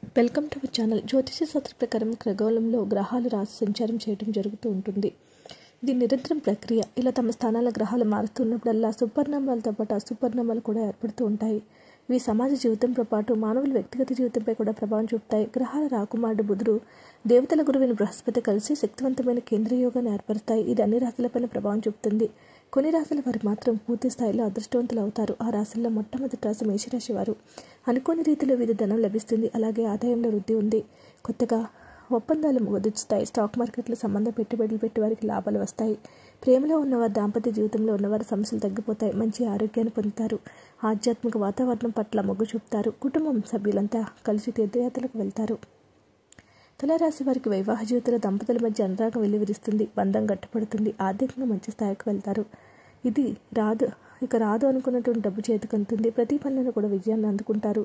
Welcome to our channel. జ్యోతిష శాస్త్ర ప్రకారం ఖగోళంలో గ్రహాలు రాశి సంచారం చేయడం జరుగుతూ ఉంటుంది. ఇది నిరంతరం ప్రక్రియ. ఇలా తమ స్థానాల గ్రహాలు మారుతున్నప్పుడల్లా సుపరిణామాలతో పాటు అసుపరిణామాలు కూడా ఏర్పడుతూ ఉంటాయి. ఇవి సమాజ జీవితంతో పాటు మానవుల వ్యక్తిగత జీవితంపై కూడా ప్రభావం చూపుతాయి. గ్రహాల రాకుమారుడు బుధుడు దేవతల గురువైన బృహస్పతి కలిసి శక్తివంతమైన కేంద్ర యోగాన్ని ఏర్పరుస్తాయి. ఇది అన్ని రాశులపైన ప్రభావం చూపుతుంది. కొన్ని రాశుల వారు మాత్రం పూర్తి స్థాయిలో అదృష్టవంతులు అవుతారు. ఆ రాశుల్లో మొట్టమొదటి రాశి మేషరాశి వారు. అనుకోని రీతిలో వీరి ధనం లభిస్తుంది. అలాగే ఆదాయంలో వృద్ధి ఉంది. కొత్తగా ఒప్పందాలు కుదుర్చుతాయి. స్టాక్ మార్కెట్లో సంబంధ పెట్టుబడులు పెట్టి వారికి లాభాలు వస్తాయి. ప్రేమలో ఉన్నవారు, దాంపత్య జీవితంలో ఉన్నవారు సమస్యలు తగ్గిపోతాయి. మంచి ఆరోగ్యాన్ని పొందుతారు. ఆధ్యాత్మిక వాతావరణం పట్ల మొగ్గు చూపుతారు. కుటుంబం సభ్యులంతా కలిసి తీర్థయాత్రలకు వెళ్తారు. తులారాశి వారికి వైవాహ జీవితంలో దంపతుల మధ్య అనురాగం వెల్లివిరుస్తుంది. బంధం గట్టిపడుతుంది. ఆర్థికంగా మంచి స్థాయికి వెళ్తారు. రాదు అనుకున్నటువంటి డబ్బు చేతికంతుంది. ప్రతి పనులను కూడా విజయాన్ని అందుకుంటారు.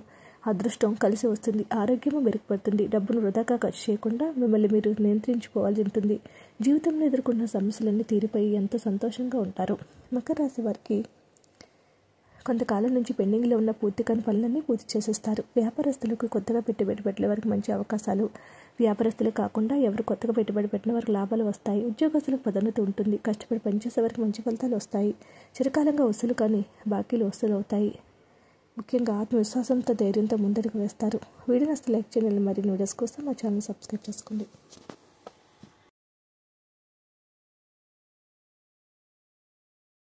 అదృష్టం కలిసి వస్తుంది. ఆరోగ్యము మెరుగుపడుతుంది. డబ్బును వృధాగా ఖర్చు చేయకుండా మిమ్మల్ని మీరు నియంత్రించుకోవాల్సి ఉంటుంది. జీవితంలో ఎదుర్కొన్న సమస్యలన్నీ తీరిపోయి ఎంతో సంతోషంగా ఉంటారు. మకర రాశి వారికి కొంతకాలం నుంచి పెండింగ్లో ఉన్న పూర్తి కాని పనులన్నీ పూర్తి చేసేస్తారు. వ్యాపారస్తులకు కొత్తగా పెట్టుబడి పెట్టే వారికి మంచి అవకాశాలు. వ్యాపారస్తులు కాకుండా ఎవరు కొత్తగా పెట్టుబడి పెట్టిన వారికి లాభాలు వస్తాయి. ఉద్యోగస్తులకు పదోన్నతి ఉంటుంది. కష్టపడి పనిచేసే వారికి మంచి ఫలితాలు వస్తాయి. చిరకాలంగా వసూలు కానీ బాకీలు వసూలు అవుతాయి. ముఖ్యంగా ఆత్మవిశ్వాసంతో ధైర్యంతో ముందడుగు వేస్తారు. వీడియోని లైక్ చేయండి. మరిన్ని వీడియోస్ కోసం మా ఛానల్ సబ్స్క్రైబ్ చేసుకోండి.